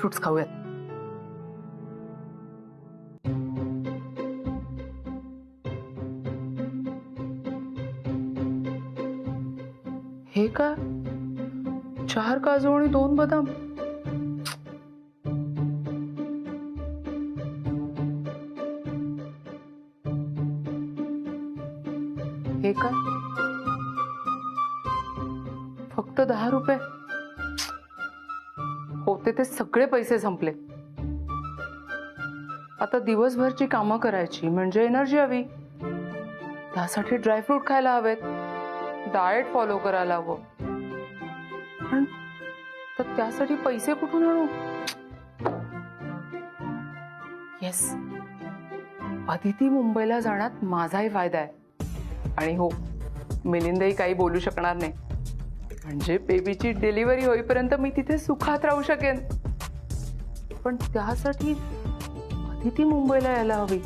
Dry fruits खाऊयात. हे काय, 4 काजू आणि 2 बदाम. हे काय, फक्त 10 रुपये. होते ते सगळे पैसे संपले. आता दिवसभरची कामं करायची म्हणजे एनर्जी हवी. त्यासाठी ड्रायफ्रूट खायला हवेत, डाएट फॉलो करायला हवं. पण तर त्यासाठी पैसे कुठून आणू? येस, अदिती मुंबईला जाण्यात माझाही फायदा आहे. आणि हो, मिलिंदही काही बोलू शकणार नाही. म्हणजे बेबीची डिलिव्हरी होईपर्यंत मी तिथे सुखात राहू शकेन. पण त्यासाठी अदिती मुंबईला यायला हवी.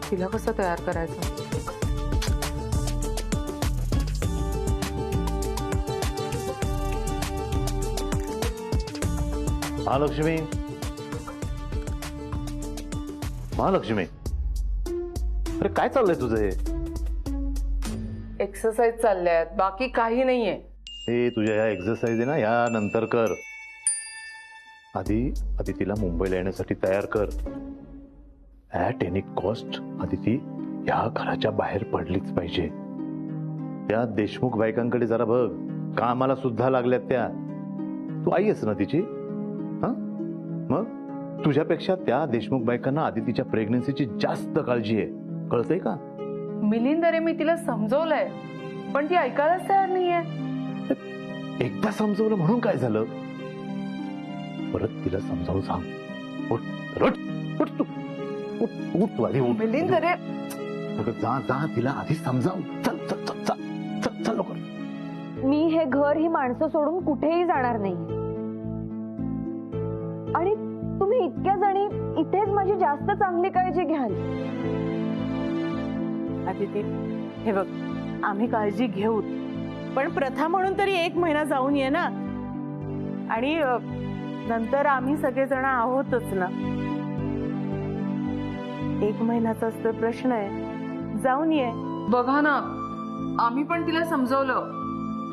तिला कसं तयार करायचं? महालक्ष्मी, महालक्ष्मी, अरे काय चाललंय तुझं? हे एक्सरसाइज चालल्यात, बाकी काही नाहीये. हे तुझ्या ह्या एक्सरसाइज आहे ना, ह्या नंतर कर. आधी तिला मुंबईला येण्यासाठी तयार कर. ॲट एनी कॉस्ट अदिती या घराच्या बाहेर पडलीच पाहिजे. त्या देशमुख बायकांकडे जरा बघ, कामाला सुद्धा लागल्यात त्या. तू आई आहेस ना तिची? हा, मग तुझ्यापेक्षा त्या देशमुख बायकांना आदितीच्या प्रेग्नन्सीची जास्त काळजी आहे, कळतंय का? मिलिंद, अरे मी तिला समजवलंय, पण ती ऐकायलाच तयार नाहीये. एकदा समजवलं म्हणून काय झालं? परत तिला समजावून सांग. उठ, उठ, उठ तू, उठ, उठ तू आधी. मिलिंद, अरे जा जा, तिला आधी समजाव. चल चल चल चल चल चल लवकर. मी हे घर, ही माणसं सोडून कुठेही जाणार नाही. आणि तुम्ही इतक्या जणी इथेच माझी जास्त चांगली काळजी घ्याल. अदिती, हे बघ, आम्ही काळजी घेऊ, पण प्रथा म्हणून तरी 1 महिना जाऊन ये ना. आणि नंतर आम्ही सगळेजण आहोतच ना. 1 महिन्याचाच तर प्रश्न आहे, जाऊन ये. बघा ना, आम्ही पण तिला समजवलं,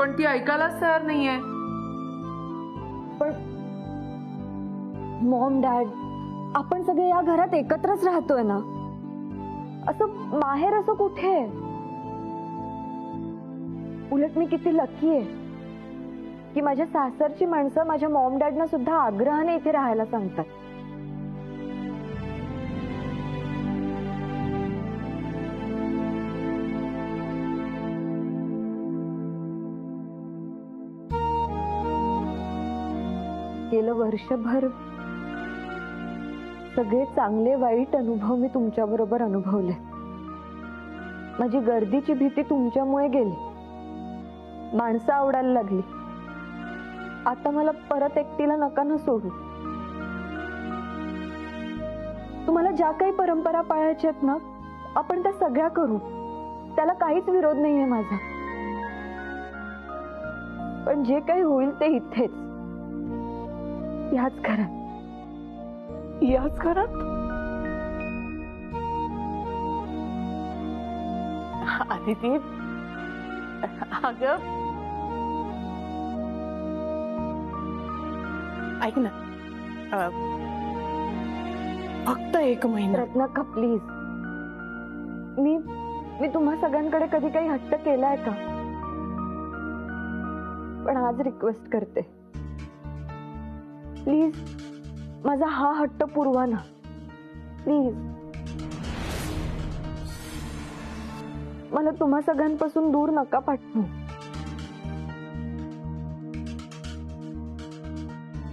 पण ती ऐकायलाच तयार नाहीये. पण मॉम, डॅड, आपण सगळे या घरात एकत्रच राहतोय ना. असं माहेर असं कुठे? उलट मी किती लकी आहे की माझ्या सासरची माणसं माझ्या मॉम डॅडना सुद्धा आग्रहाने इथे राहायला सांगतात. गेलं वर्षभर सगळे चांगले वाईट अनुभव मी तुमच्या बरोबर अनुभवले. माझी गर्दीची भीती तुमच्यामुळे गेली, माणसं आवडायला लागली. आता मला परत एकटीला नका ना सोडू. तुम्हाला ज्या काही परंपरा पाळायच्या आहेत ना, आपण त्या सगळ्या करू. त्याला काहीच विरोध नाहीये माझा. पण जे काही होईल ते इथेच, याच घरात. याच घरात? अदिती, अगं ऐक ना, फक्त 1 महिना. रत्नाका, प्लीज. मी तुम्हा सगळ्यांकडे कधी काही हट्ट केलाय का? पण आज रिक्वेस्ट करते, प्लीज माझा हा हट्ट पुरवा ना, प्लीज. मला तुम्हा सगळ्यांपासून दूर नका पाठवू.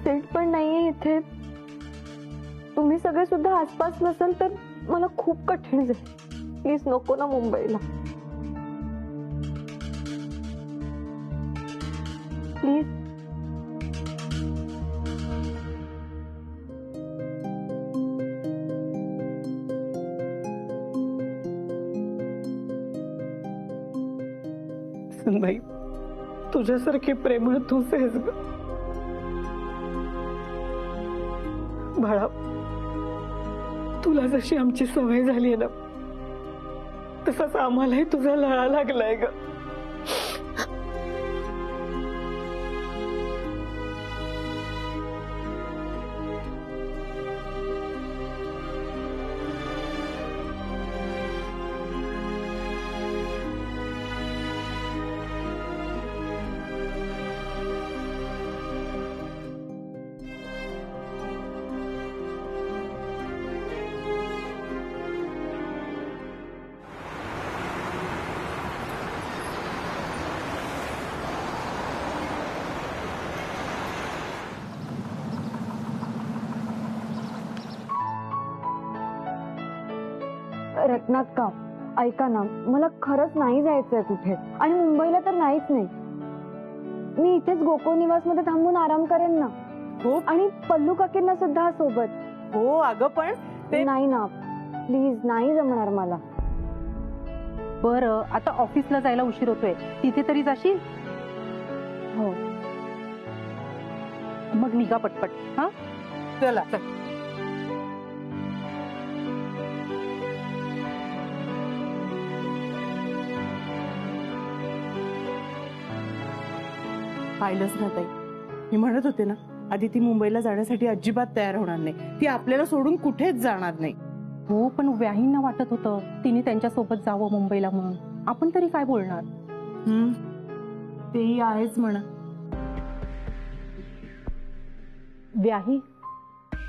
सीट पण नाहीये इथे. तुम्ही सगळे सुद्धा आसपास नसाल तर मला खूप कठीण जाईल. प्लीज नको ना मुंबईला, प्लीज. सुनबाई, तुझ्यासारखी प्रेमळ तूच आहेस ग. बाळा, तुला जशी आमची सवय झाली आहे ना, तसाच आम्हालाही तुझा लळा लागलाय ग. रत्नात का ऐका ना, मला खरंच नाही जायचंय कुठे, आणि मुंबईला तर नाहीच नाही. मी इथेच गोकुळ निवास मध्ये थांबून आराम करेन ना. हो आणि पल्लू काकींना सुद्धा सोबत. हो अगं, पण ते नाही ना, प्लीज, नाही जमणार मला. बरं, आता ऑफिसला जायला उशीर होतोय, तिथे तरी जाशील? हो. मग निघा पटपट. हा, चला. पाहिलंच ना ताई, मी म्हणत होते ना, आदिती मुंबईला जाण्यासाठी अजिबात तयार होणार नाही. ती आपल्याला सोडून कुठेच जाणार नाही. हो, पण व्याहींना वाटत होतं तिने त्यांच्या सोबत जावं मुंबईला म्हणून. आपण तरी काय बोलणार? तेही आहेच म्हणा. व्याही,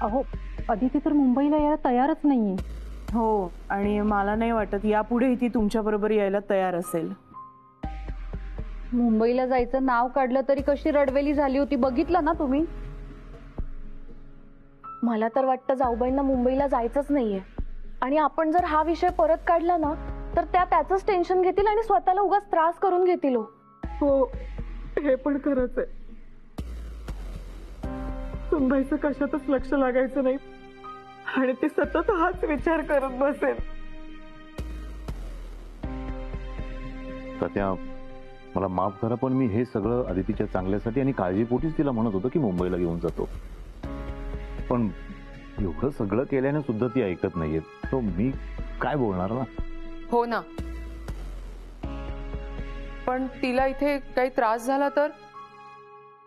अहो, अदिती तर मुंबईला यायला तयारच नाहीये. हो, आणि मला नाही वाटत यापुढेही ती तुमच्या बरोबर यायला तयार असेल. मुंबईला जायचं नाव काढलं तरी कशी रडवेली झाली होती, बघितलं ना तुम्ही. मला तर वाटतं जाऊबाईंना मुंबईला जायचंच नाहीये, आणि आपण जर हा विषय परत काढला ना, तर त्या त्याचंच टेन्शन घेतील आणि स्वतःला उगाच त्रास करून घेतील. हो, हे पण खरंच आहे. सुनबाईचं कशातच लक्ष लागायचं नाही, आणि ती सतत हाच विचार करत बसेल. तात्या, मला माफ करा, पण मी हे सगळं अदितीच्या चांगल्यासाठी आणि काळजीपोटीच तिला म्हणत होतो की मुंबईला घेऊन जातो. पण एवढं सगळं केल्याने सुद्धा ती ऐकत नाहीये, तो मी काय बोलणार ना. हो ना, पण तिला इथे काही त्रास झाला तर?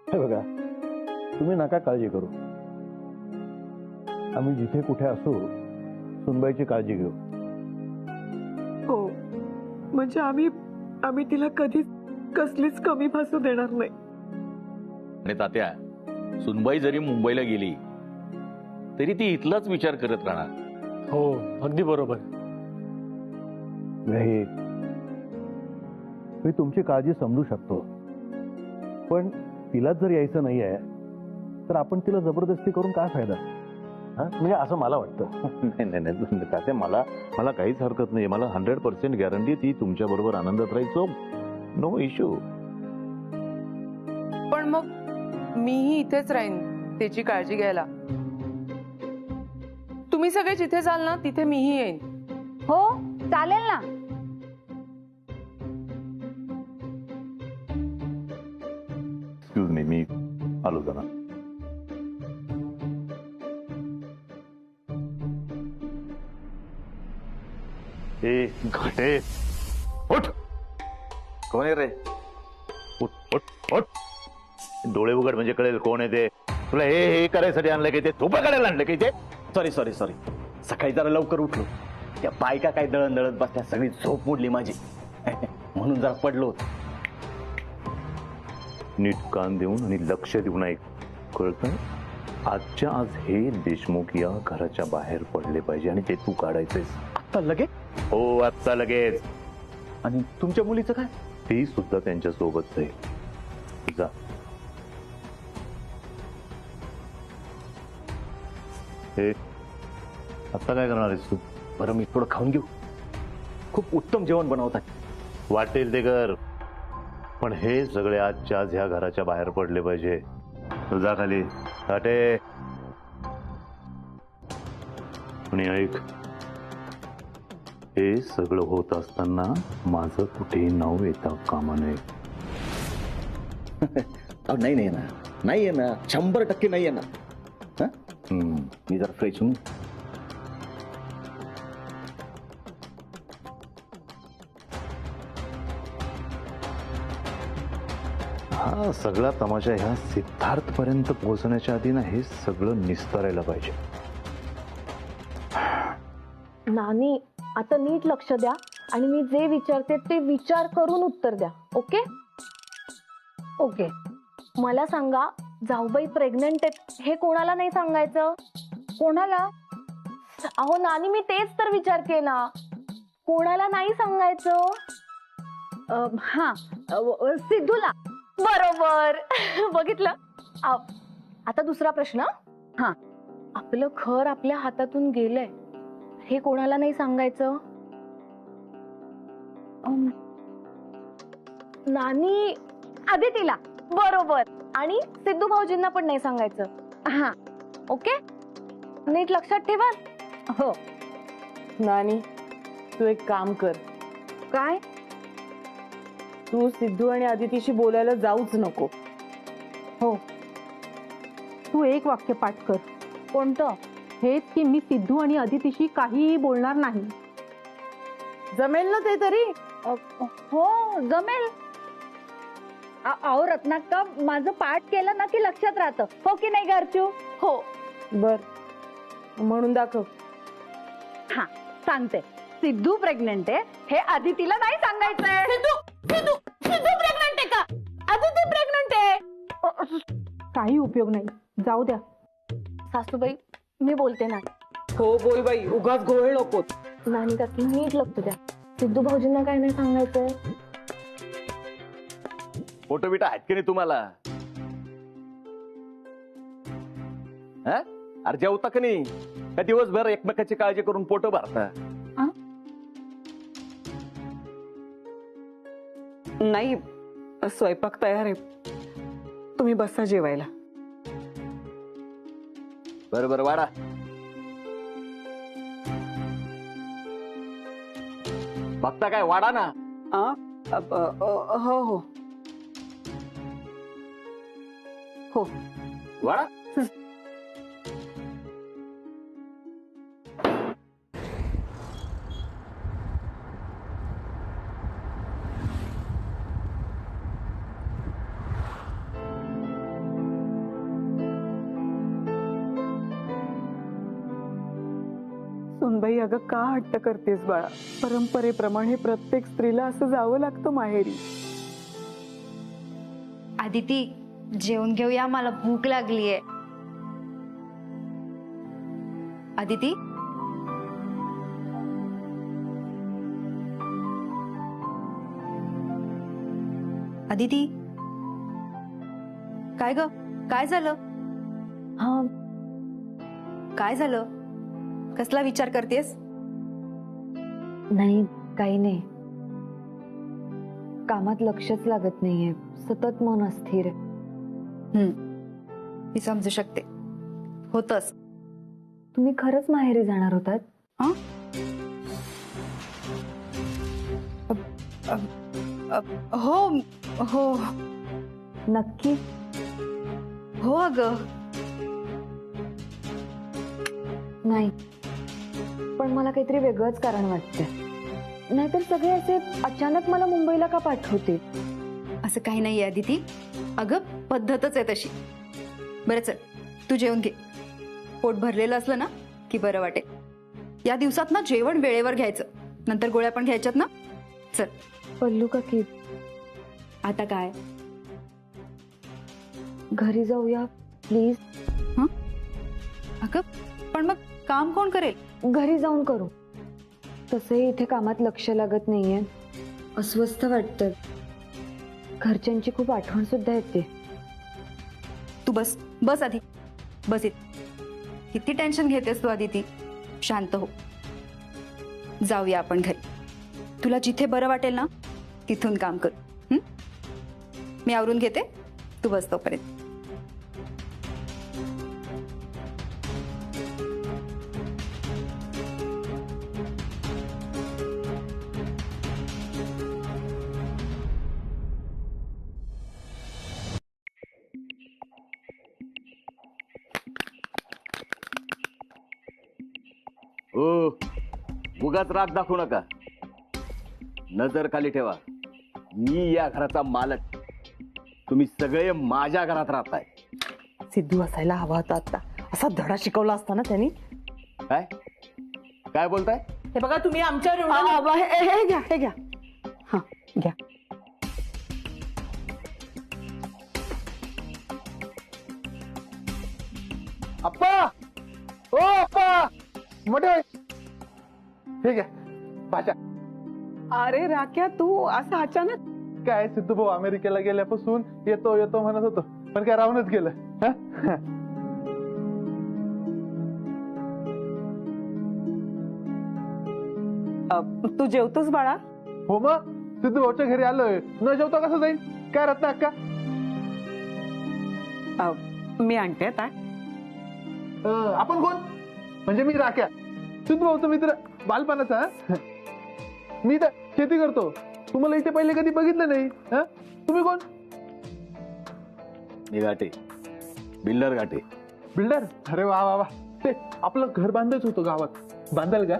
हे बघा, तुम्ही नका काळजी करू. आम्ही जिथे कुठे असू, सुनबाईची काळजी घेऊ. हो, म्हणजे आम्ही तिला कधीच कसलीच कमी भासू देणार नाही. आणि तात्या, सुनबाई जरी मुंबईला गेली तरी ती इथलाच विचार करत राहणार. हो, अगदी बरोबर. मी तुमची काळजी समजू शकतो, पण तिला जर यायचं नाही आहे तर आपण तिला जबरदस्ती करून काय फायदा? म्हणजे असं मला वाटतं. नाही नाही नाही तात्या, मला काहीच हरकत नाही. मला 100% गॅरंटी ती तुमच्या बरोबर आनंदात राहायचो, नो इश्यू. पण मग मीही इथेच राहीन त्याची काळजी घ्यायला. तुम्ही सगळे जिथे जाल ना, तिथे मीही येईन. हो, चालेल ना. एक्सक्यूज मी आलो जरा. ए घाटे, उठ. कोण आहे रे? उठ उठ उठ. डोळे उघड म्हणजे कळेल कोण आहे ते. तुला हे करायसाठी आणलं की ते झोपा काढायला आणलं की ते? सॉरी सकाळी जरा लवकर उठलो, त्या बायका काय दळण दळत बसल्या, सगळी झोप मोडली माझी. म्हणून जरा पडलो होतो. नीट कान देऊन आणि लक्ष देऊन ऐक, कळतं? आजच्या आज हे देशमुख या घराच्या बाहेर पडले पाहिजे, आणि ते तू काढायचंयस. आता लगेच? हो, आत्ता लगेच. आणि तुमच्या मुलीचं काय? ती सुद्धा त्यांच्या सोबत जाईल. जा. हे आता काय करणार आहेस तू? बरं, मी थोडं खाऊन घेऊ. खूप उत्तम जेवण बनवतात. वाटेल ते कर, पण हे सगळे आजच्या आज ह्या घराच्या बाहेर पडले पाहिजे. तुझा खाली काटे. आणि ऐक, हे सगळं होत असताना माझं कुठेही नाव येता कामा नये. नाही येणार, 100% नाही येणार. मी जरा फ्रेश होऊन हा सगळा तमाशा ह्या सिद्धार्थ पर्यंत पोहोचण्याच्या आधी ना हे सगळं निस्तरायला पाहिजे. नानी, आता नीट लक्ष द्या आणि मी जे विचारते ते विचार करून उत्तर द्या. Okay okay. मला सांगा, जाऊबाई प्रेग्नंट आहेत हे कोणाला नाही सांगायचं? कोणाला? अहो नानी, मी तेच तर विचारते ना, कोणाला नाही सांगायचं? हा, सिद्धूला. बरोबर. बघितलं. आता दुसरा प्रश्न. हा, आपलं घर आपल्या हातातून गेलंय हे कोणाला नाही सांगायचं? नानी, आदितीला. बरोबर. आणि सिद्धू भाऊजींना पण नाही सांगायचं. हा, ओके. नीट लक्षात ठेवा. हो. नानी, तू एक काम कर. काय? तू सिद्धू आणि आदितीशी बोलायला जाऊच नको. हो, तू एक वाक्य पाठ कर. कोणतं? हेच की मी सिद्धू आणि अदितीशी काहीही बोलणार नाही. जमेल ना ते तरी? हो, जमेल. अहो रत्नाक्का, माझं पाठ केलं ना की लक्षात राहतं. हो की नाही घरचू? हो. बर, म्हणून दाखव. हा, सांगते. सिद्धू प्रेग्नंट आहे हे आदितीला नाही सांगायचंय. सिद्धू प्रेग्नंट आहे का? आदिती प्रेग्नंट आहे. काही उपयोग नाही, जाऊ द्या. सासूबाई, मी बोलते ना. हो बोल बाई, उगाच घोळ नकोत. नानी काकी, नीट लक्ष द्या. सिद्धू भाऊजींना काय नाही सांगायचंय? फोटो बिटा आहेत की नाही तुम्हाला? अरे जेवता का नाही? का दिवसभर एकमेकाची काळजी करून पोट भरता? नाही, स्वयंपाक तयार आहे, तुम्ही बसा जेवायला. बरोबर, वाडा. बघता काय? वाडा ना. हो हो हो. वाडा. सुनबाई, अगं का हट्ट करतेस बाळा? परंपरेप्रमाणे प्रत्येक स्त्रीला असं जावं लागतं माहेरी. आदिती, जेवण घेऊया, मला भूक लागलीये. आदिती, आदिती, काय ग? काय झालं? हा, काय झालं? कसला विचार करतेस? नाही, काही नाही. कामात लक्षच लागत नाहीये. सतत मन अस्थिर आहे. मी समजू शकते, होतच. तुम्ही खरंच माहेरी जाणार होतात? हो हो नक्की? हो अगं. नाही, पण मला काहीतरी वेगळंच कारण वाटतंय. नाहीतर सगळे असे अचानक मला मुंबईला का पाठवते? असं काही नाहीये आदिती, अगं पद्धतच आहे तशी. बरं चल, तू जेवून घे. पोट भरलेलं असलं ना की बरं वाटेल. या दिवसात ना जेवण वेळेवर घ्यायचं, नंतर गोळ्या पण घ्यायच्यात ना. चल. पल्लू काकी, आता काय? घरी जाऊया प्लीज. अगं पण मग काम कोण करेल? घरी जाऊन करू. तसंही इथे कामात लक्ष लागत नाहीये. अस्वस्थ वाटतं. घरच्यांची खूप आठवण सुद्धा येते. तू बस बस आधी, बस. किती टेन्शन घेतेस तू आदिती? शांत हो. जाऊया आपण घरी. तुला जिथे बरं वाटेल ना तिथून काम कर. मी आवरून घेते, तू बस तोपर्यंत. ओ उगाच राग दाखवू नका. नजर खाली ठेवा. मी या घराचा मालक. तुम्ही सगळे माझ्या घरात राहताय. सिद्धू असायला हवा होता आता. असा धडा शिकवला असता ना त्यांनी. काय काय बोलताय? हे बघा तुम्ही आमच्यावर एवढं- हे घ्या हे घ्या. हा घ्या. अप्पा ओ अप्पा मोठे ठीक आहे भाषा. अरे राख्या तू असं अचानक काय सिद्धू भाऊ अमेरिकेला गेल्यापासून येतो येतो म्हणत होतो पण काय राहूनच गेलं. हं? तू जेवतोस बाळा? हो मग सिद्धू भाऊच्या घरी आलोय न जेवता कसं जाईल. काय रत्ना अक्का? मी आणते आता. आपण कोण? म्हणजे मी राख्या सिद्धू भाऊचा मित्र बालपणाचा. हं? मी तर शेती करतो. तुम्हाला इथे पहिले कधी बघितलं नाही. हं? तुम्ही कोण? मी घाटे बिल्डर घाटे. बिल्डर? अरे वा वा वा. ते आपलं घर बांधायचं होतं गावात. बांधाल का?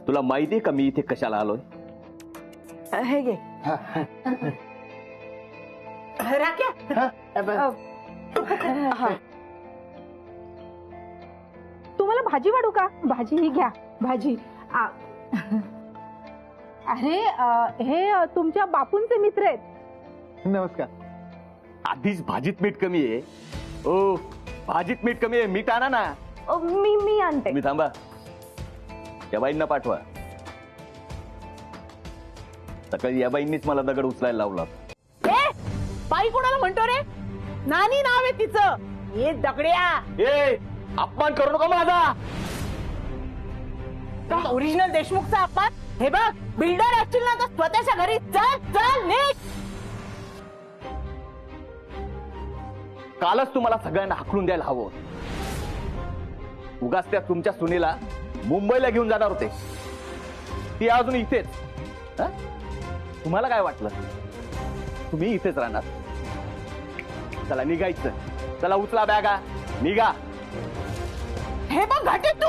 तुला माहितीये का मी इथे कशाला आलोय? हे घे राख्या. तुम्हाला भाजी वाढू का? भाजी ही घ्या. भाजी अरे हे तुमच्या बापूंचे मित्र आहेत. नमस्कार. आधीच भाजीत मीठ कमी आहे. ओ भाजीत मीठ कमी आहे. मीठ आणा ना. मी आणते. तुम्ही थांबा. या बाईंना पाठवा. सकाळी या बाईंनीच मला दगड उचलायला लावला. बाई कोणाला म्हणतो रे? नानी नाव आहे तिचं. ये दगड्या. ए अपमान करू नका माझा. ओरिजिनल देशमुखचा अपमान. हे बघ बिल्डर असतील ना तर स्वतःच्या घरी चल चल नीट. कालच तुम्हाला सगळ्यांना हाकलून द्यायला हवं. उगाच त्या तुमच्या सुनेला मुंबईला घेऊन जाणार होते. ती अजून इथेच. हं? तुम्हाला काय वाटलं तुम्ही इथेच राहणार? चला निघायचं. चला उचला बॅगा निघा. हे बघ घाटे तू.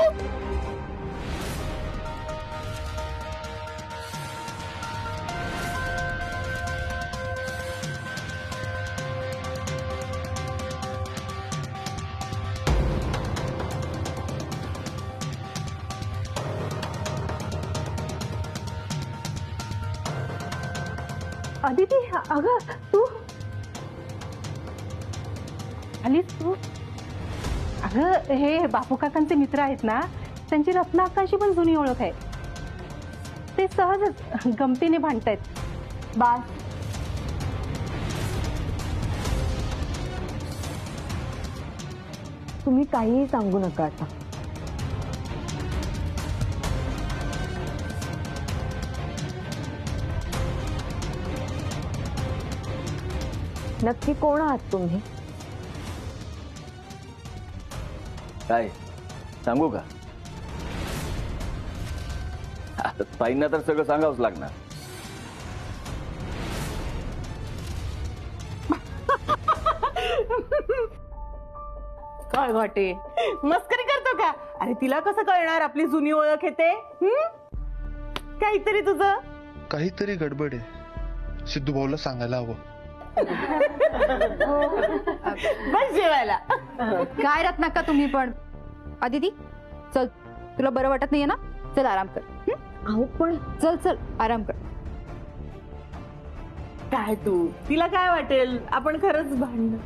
अदिती अगं तू आलीस तू? अगं हे बापू काकांचे मित्र आहेत ना त्यांची रत्ना अक्कांशी पण जुनी ओळख आहे. ते सहजच गमतीने भांडतायत. बास. तुम्ही काहीही सांगू नका आता. नक्की कोण आहात तुम्ही? काय सांगू का? आता ताईंना तर सगळं सांगावंच लागणार. काय घाटे मस्करी करतो का? अरे तिला कसं कळणार आपली जुनी ओळख येते? काहीतरी तुझं काहीतरी गडबड आहे. सिद्धू भाऊला सांगायला हवं. बस जेवायला. काय रत्ना का तुम्ही पण? अदिती चल, तुला बरं वाटत नाहीये ना? चल आराम कर. अहो पण चल चल आराम कर. काय तू तिला काय वाटेल आपण खरंच भांडण.